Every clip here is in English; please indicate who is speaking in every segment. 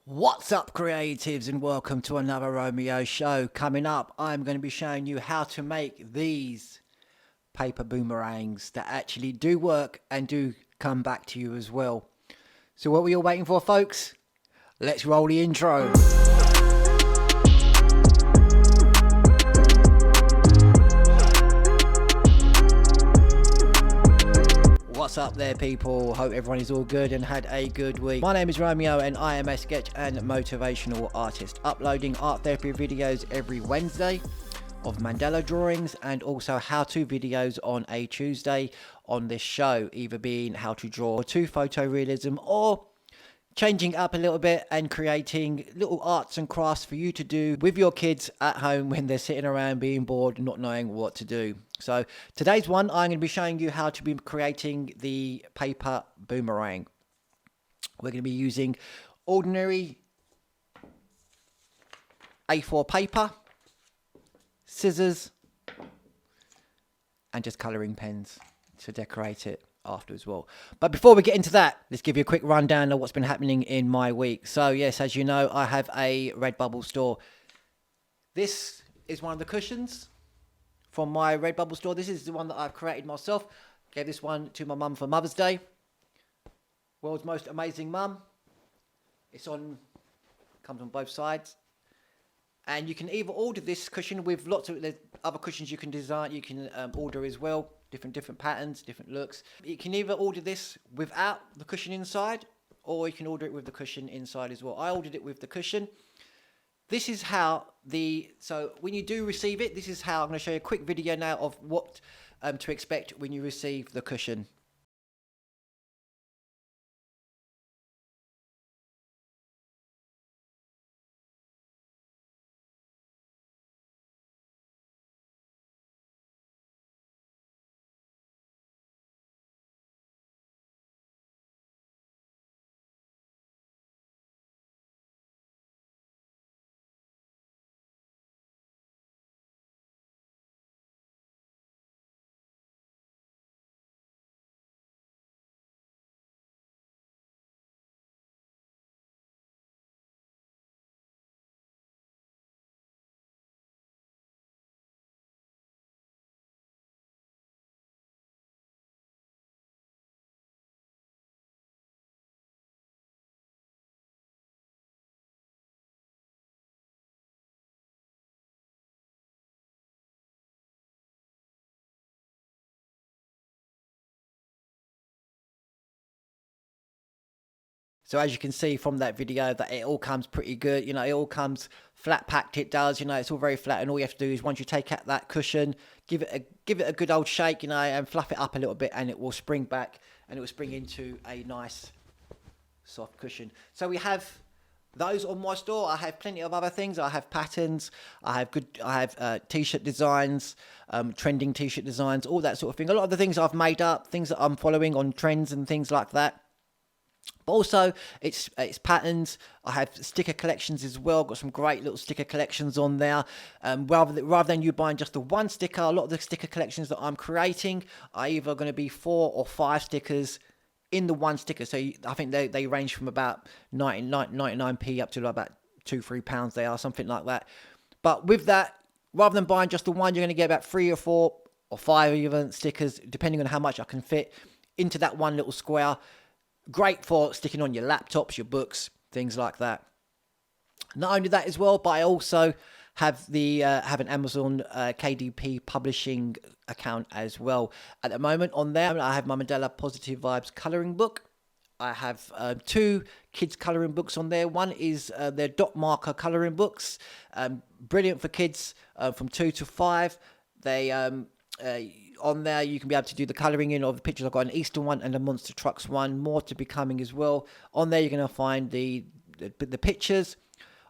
Speaker 1: What's up, creatives, and welcome to another Romeo show. Coming up, I'm going to be showing you how to make these paper boomerangs that actually do work and do come back to you as well. So what were you waiting for, folks? Let's roll the intro. What's up there, people? Hope everyone is all good and had a good week. My name is Romeo and I am a sketch and motivational artist, uploading art therapy videos every Wednesday of Mandela drawings and also how-to videos on a Tuesday on this show, either being how to draw to photorealism or changing up a little bit and creating little arts and crafts for you to do with your kids at home when they're sitting around being bored and not knowing what to do. So today's one, I'm going to be showing you how to be creating the paper boomerang. We're going to be using ordinary A4 paper, scissors, and just colouring pens to decorate it after as well. But before we get into that, let's give you a quick rundown of what's been happening in my week. So yes, as you know, I have a RedBubble store. This is one of the cushions from my RedBubble store. This is the one that I've created myself. Gave this one to my mum for Mother's Day. World's most amazing mum. Comes on both sides. And you can either order this cushion with lots of other cushions you can design. You can order as well. Different patterns, different looks. You can either order this without the cushion inside, or you can order it with the cushion inside as well. I ordered it with the cushion. This is how so when you do receive it, this is how I'm going to show you a quick video now of what to expect when you receive the cushion. So as you can see from that video, that it all comes pretty good. You know, it all comes flat packed. It does. You know, it's all very flat, and all you have to do is once you take out that cushion, give it a good old shake, you know, and fluff it up a little bit, and it will spring back, and it will spring into a nice soft cushion. So we have those on my store. I have plenty of other things. I have patterns. I have t-shirt designs, trending t-shirt designs, all that sort of thing. A lot of the things I've made up, things that I'm following on trends and things like that. But also, it's patterns. I have sticker collections as well. Got some great little sticker collections on there. Rather than you buying just the one sticker, a lot of the sticker collections that I'm creating are either going to be 4 or 5 stickers in the one sticker. So I think they range from about 99p up to about £2-3 they are, something like that. But with that, rather than buying just the one, you're going to get about 3 or 4 or 5 even stickers, depending on how much I can fit into that one little square. Great for sticking on your laptops, your books, things like that. Not only that as well, but I also have have an Amazon KDP publishing account as well. At the moment on there, I have my Mandela Positive Vibes colouring book. I have 2 kids colouring books on there. One is their dot marker colouring books. Brilliant for kids from 2 to 5. They on there you can be able to do the colouring in of the pictures. I've got an Easter one and a Monster Trucks one, more to be coming as well. On there you're going to find the pictures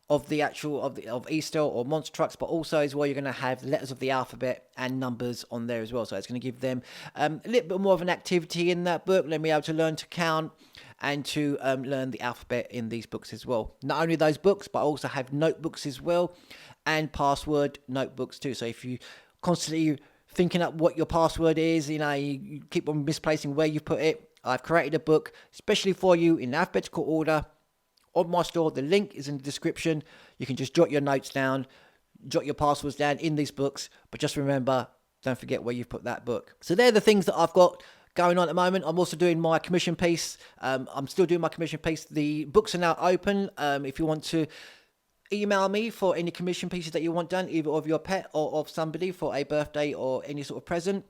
Speaker 1: of the actual of Easter or Monster Trucks, but also as well you're going to have letters of the alphabet and numbers on there as well. So it's going to give them a little bit more of an activity in that book. Let me be able to learn to count and to learn the alphabet in these books as well. Not only those books, but I also have notebooks as well, and password notebooks too. So if you constantly thinking up what your password is, you know, you keep on misplacing where you put it, I've created a book especially for you in alphabetical order on my store. The link is in the description. You can just jot your notes down, jot your passwords down in these books, but just remember, don't forget where you've put that book. So they're the things that I've got going on at the moment. I'm also doing my commission piece. I'm still doing my commission piece. The books are now open. If you want to email me for any commission pieces that you want done, either of your pet or of somebody for a birthday or any sort of present.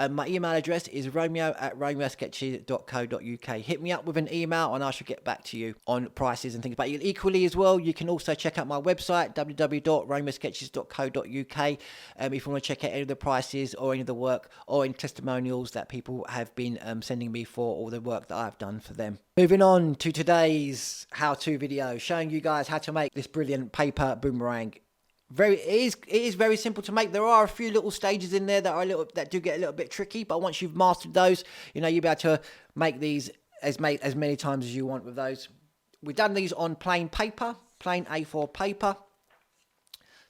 Speaker 1: My email address is romeo@romeosketches.co.uk. Hit me up with an email and I shall get back to you on prices and things. But equally as well, you can also check out my website, www.romeosketches.co.uk, if you want to check out any of the prices or any of the work or any testimonials that people have been sending me for all the work that I've done for them. Moving on to today's how-to video, showing you guys how to make this brilliant paper boomerang. It is very simple to make. There are a few little stages in there that do get a little bit tricky, but once you've mastered those, you'll be able to make these as many times as you want with those. We've done these on plain paper, plain A4 paper,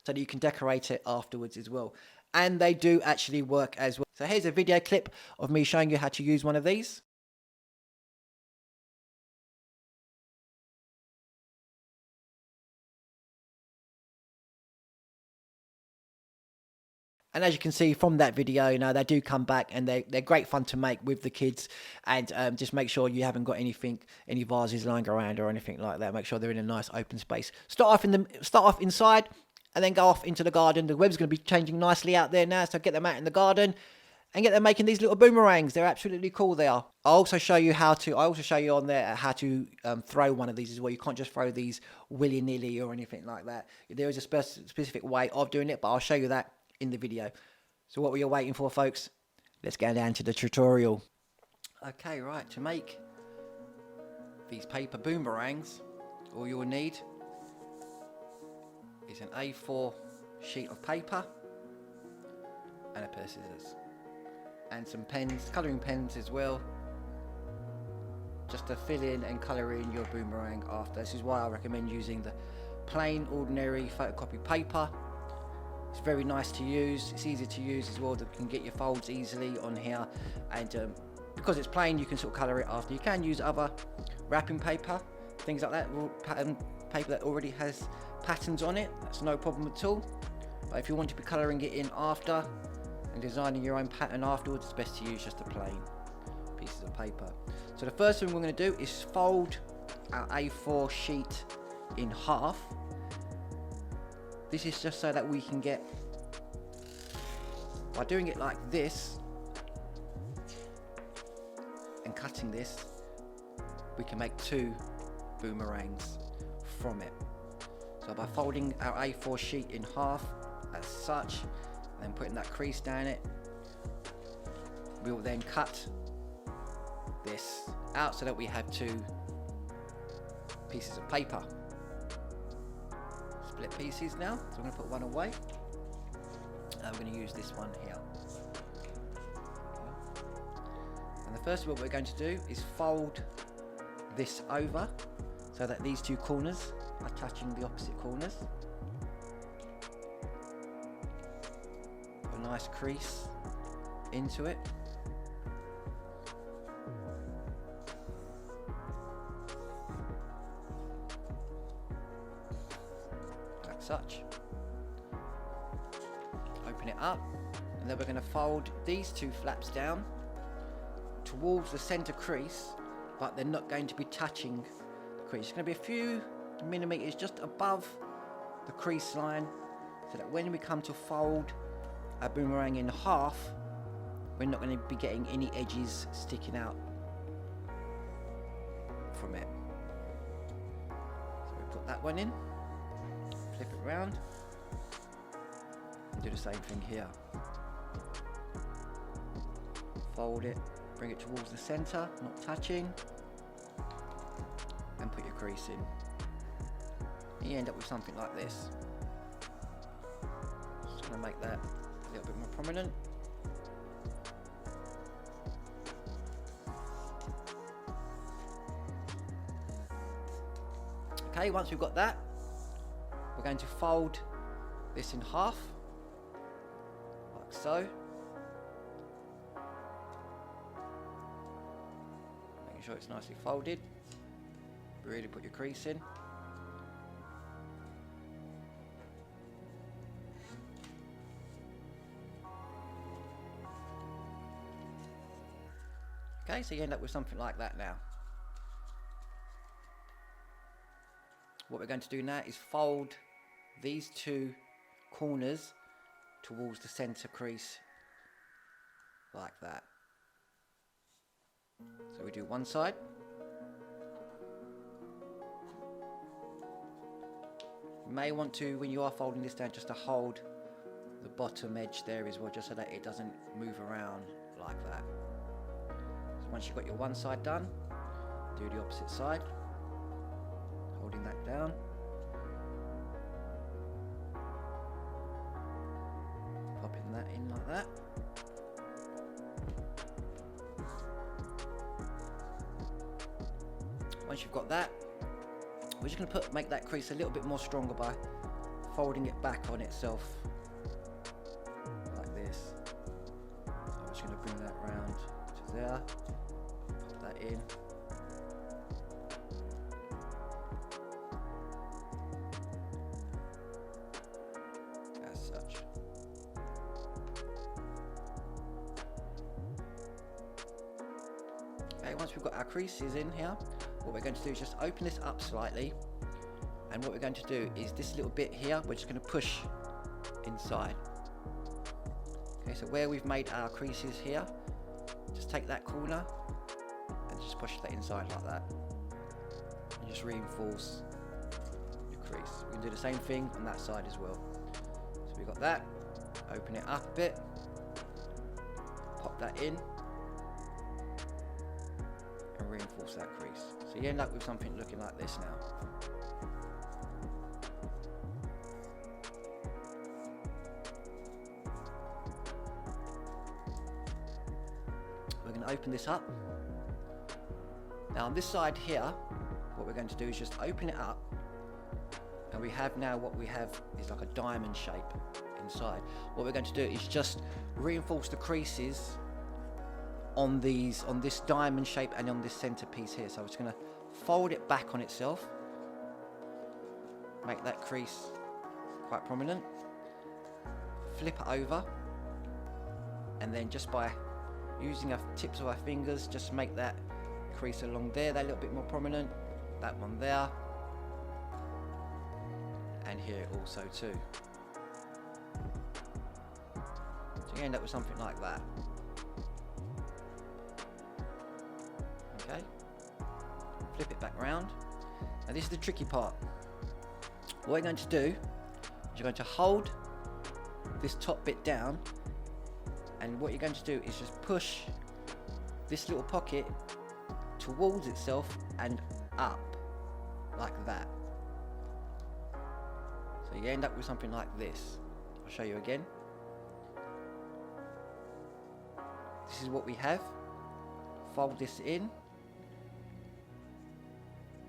Speaker 1: so that you can decorate it afterwards as well. And they do actually work as well. So here's a video clip of me showing you how to use one of these. And as you can see from that video, they do come back and they're great fun to make with the kids. And just make sure you haven't got any vases lying around or anything like that. Make sure they're in a nice open space. Start off inside and then go off into the garden. The web's going to be changing nicely out there now, so get them out in the garden and get them making these little boomerangs. They're absolutely cool, they are. I also show you on there how to throw one of these as well. You can't just throw these willy-nilly or anything like that. There is a specific way of doing it, but I'll show you that in the video. So what were you waiting for, folks? Let's go down to the tutorial. Okay, right, to make these paper boomerangs, all you'll need is an A4 sheet of paper and a pair of scissors and some pens, colouring pens as well, just to fill in and colour in your boomerang after. This is why I recommend using the plain ordinary photocopy paper. It's very nice to use, it's easy to use as well. You can get your folds easily on here, and because it's plain, you can sort of colour it after. You can use other wrapping paper, things like that, paper that already has patterns on it. That's no problem at all. But if you want to be colouring it in after and designing your own pattern afterwards, it's best to use just the plain pieces of paper. So the first thing we're going to do is fold our A4 sheet in half. This is just so that we can get, by doing it like this and cutting this, we can make two boomerangs from it. So by folding our A4 sheet in half as such, and then putting that crease down it, we will then cut this out so that we have two pieces of paper. Split pieces now, so I'm going to put one away. I'm going to use this one here. And the first what we're going to do is fold this over so that these two corners are touching the opposite corners. Put a nice crease into it. Such. Open it up, and then we're going to fold these two flaps down towards the center crease, but they're not going to be touching the crease. It's going to be a few millimeters just above the crease line, so that when we come to fold our boomerang in half, we're not going to be getting any edges sticking out from it. So we put that one in. Flip it around and do the same thing here. Fold it, bring it towards the center, not touching, and put your crease in. And you end up with something like this. Just going to make that a little bit more prominent. Okay, once we've got that, we're going to fold this in half, like so. Making sure it's nicely folded. Really put your crease in. Okay, so you end up with something like that now. What we're going to do now is fold these two corners towards the center crease like that. So we do one side. You may want to, when you are folding this down, just to hold the bottom edge there as well, just so that it doesn't move around like that. So once you've got your one side done, do the opposite side, holding that down. Popping that in like that. Once you've got that, we're just going to make that crease a little bit more stronger by folding it back on itself like this. So I'm just going to bring that round to there, pop that in. As such. Okay, once we've got our creases in here, what we're going to do is just open this up slightly, and what we're going to do is this little bit here, we're just going to push inside. Okay, so where we've made our creases here, just take that corner and just push that inside like that, and just reinforce your crease. We can do the same thing on that side as well. So we've got that, open it up a bit, pop that in, and reinforce that crease. So you end up with something looking like this now. We're going to open this up. Now on this side here, what we're going to do is just open it up, and we have now what we have is like a diamond shape inside. What we're going to do is just reinforce the creases on this diamond shape and on this centerpiece here. So I'm just going to fold it back on itself, make that crease quite prominent, flip it over, and then just by using our tips of our fingers, just make that crease along there, that little bit more prominent, that one there, and here also too. So you end up with something like that. Okay, flip it back round. Now this is the tricky part. What we're going to do is you're going to hold this top bit down, and what you're going to do is just push this little pocket towards itself and up like that. So you end up with something like this. I'll show you again. This is what we have. Fold this in,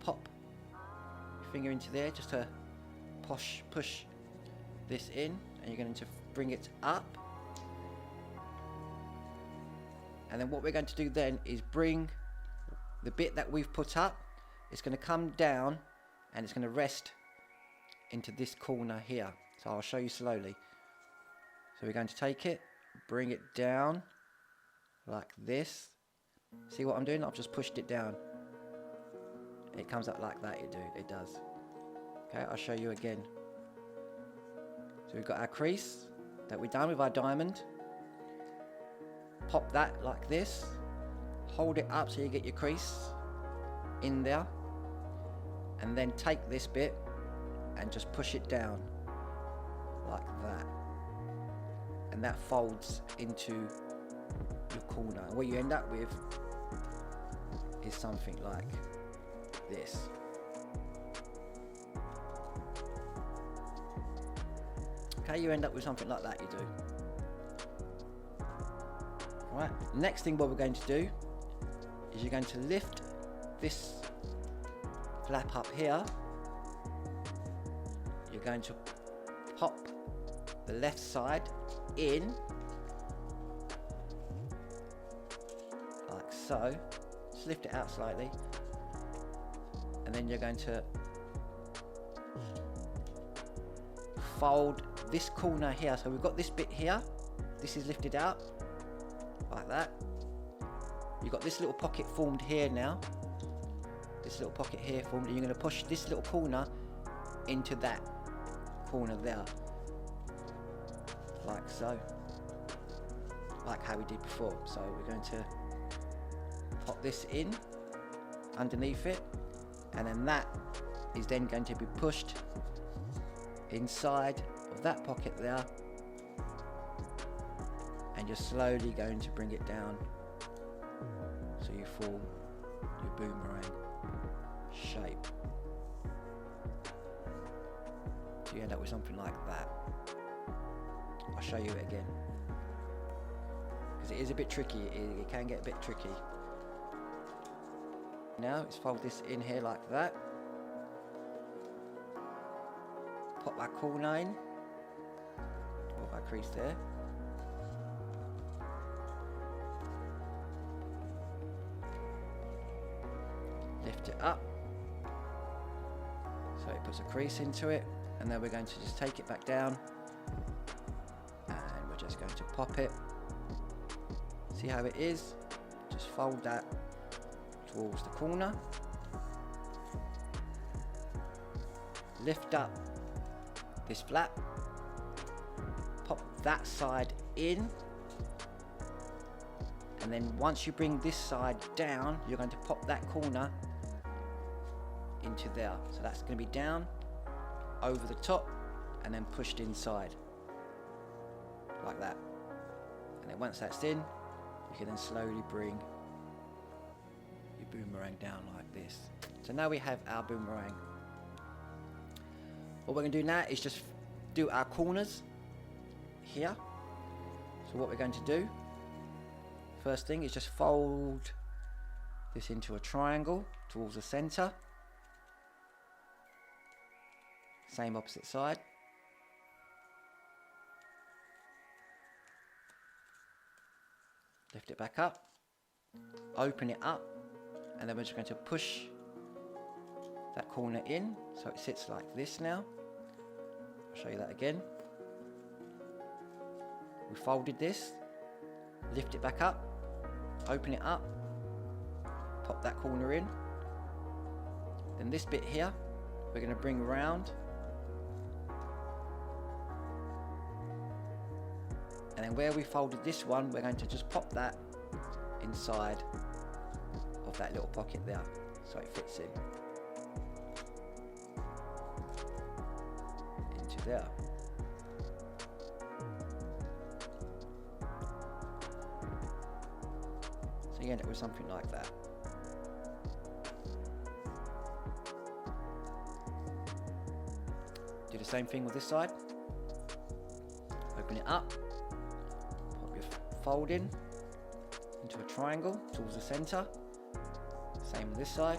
Speaker 1: pop your finger into there just to push this in, and you're going to bring it up. And then what we're going to do then is bring the bit that we've put up, it's going to come down and it's going to rest into this corner here. So I'll show you slowly. So we're going to take it, bring it down like this. See what I'm doing? I've just pushed it down. It comes up like that, it does. Okay, I'll show you again. So we've got our crease that we've done with our diamond. Pop that like this. Hold it up so you get your crease in there. And then take this bit and just push it down like that. And that folds into your corner. And what you end up with is something like this. Okay, you end up with something like that, you do. Right, next thing what we're going to do is you're going to lift this flap up here. You're going to pop the left side in like so. Just lift it out slightly, and then you're going to fold this corner here. So we've got this bit here, this is lifted out like that, you've got this little pocket formed here now. This little pocket here formed, and you're going to push this little corner into that corner there. Like so. Like how we did before. So we're going to pop this in underneath it, and then that is then going to be pushed inside of that pocket there, and you're slowly going to bring it down so you form your boomerang shape. So you end up with something like that. I'll show you it again, because it is a bit tricky. It can get a bit tricky. Now let's fold this in here like that. Pop that corner in, or that crease there. Lift it up, so it puts a crease into it, and then we're going to just take it back down, and we're just going to pop it. See how it is? Just fold that towards the corner, lift up this flap, pop that side in, and then once you bring this side down, you're going to pop that corner into there. So that's going to be down, over the top, and then pushed inside, like that. And then once that's in, you can then slowly bring your boomerang down like this. So now we have our boomerang. What we're going to do now is just do our corners here. So what we're going to do, first thing is just fold this into a triangle towards the center. Same opposite side. Lift it back up, open it up, and then we're just going to push that corner in so it sits like this now. I'll show you that again. We folded this, lift it back up, open it up, pop that corner in. Then this bit here, we're going to bring around, and then where we folded this one, we're going to just pop that inside of that little pocket there so it fits in into there. So you end up with something like that. Do the same thing with this side. Open it up, pop your fold in into a triangle towards the center. Same with this side.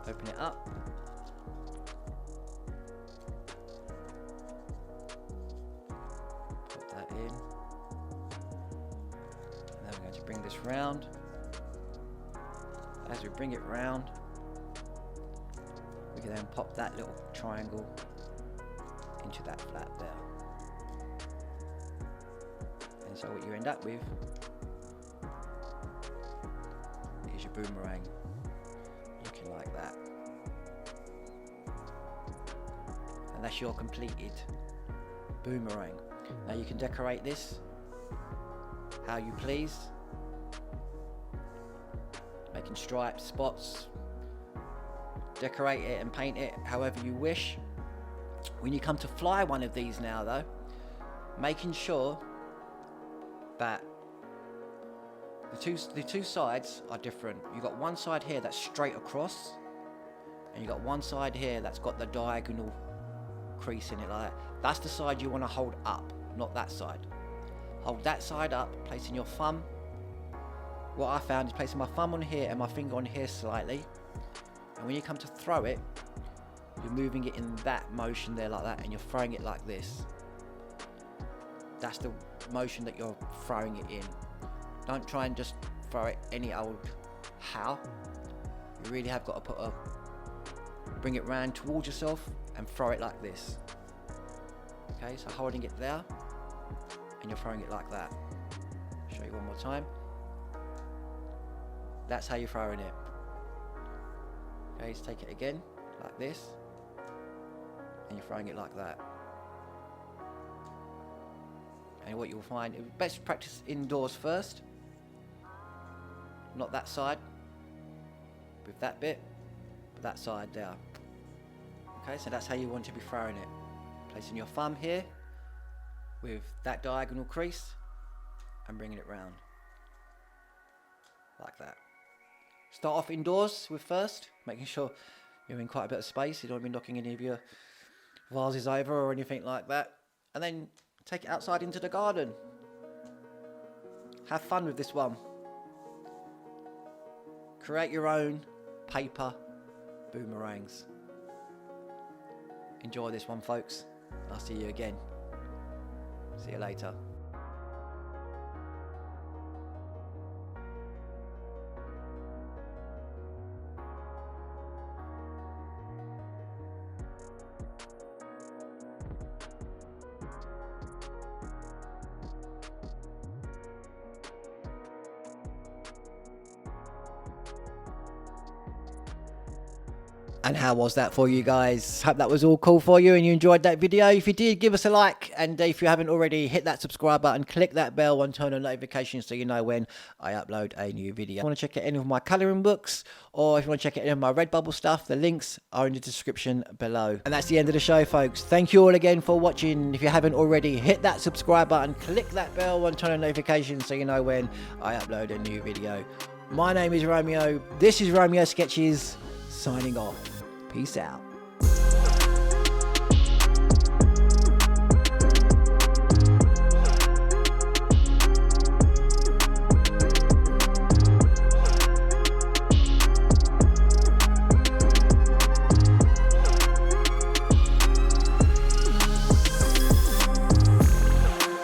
Speaker 1: Open it up. Put that in. And then we're going to bring this round. As we bring it round, we can then pop that little triangle into that flap there. And so what you end up with is your boomerang looking like that. And that's your completed boomerang. Now you can decorate this how you please, making stripes, spots, decorate it and paint it however you wish. When you come to fly one of these now though, making sure that the two sides are different. You've got one side here that's straight across, and you've got one side here that's got the diagonal crease in it like that. That's the side you want to hold up, not that side. Hold that side up, placing your thumb. What I found is placing my thumb on here and my finger on here slightly, and when you come to throw it, you're moving it in that motion there like that, and you're throwing it like this. That's the motion that you're throwing it in. Don't try and just throw it any old how. You really have got to bring it round towards yourself and throw it like this. Okay, so holding it there, and you're throwing it like that. Show you one more time. That's how you're throwing it. Okay, let's take it again, like this, and you're throwing it like that. And what you'll find, best practice indoors first, not that side, with that bit, but that side there. Okay, so that's how you want to be throwing it. Placing your thumb here, with that diagonal crease, and bringing it round, like that. Start off indoors with first, making sure you're in quite a bit of space. You don't want to be knocking any of your vases over or anything like that. And then take it outside into the garden. Have fun with this one. Create your own paper boomerangs. Enjoy this one, folks. I'll see you again. See you later. And how was that for you guys? Hope that was all cool for you and you enjoyed that video. If you did, give us a like, and if you haven't already, hit that subscribe button, click that bell and turn on notifications so you know when I upload a new video. If you want to check out any of my colouring books, or if you want to check out any of my RedBubble stuff, the links are in the description below. And that's the end of the show, folks. Thank you all again for watching. If you haven't already, hit that subscribe button, click that bell and turn on notifications so you know when I upload a new video. My name is Romeo. This is Romeo Sketches, signing off. Peace out.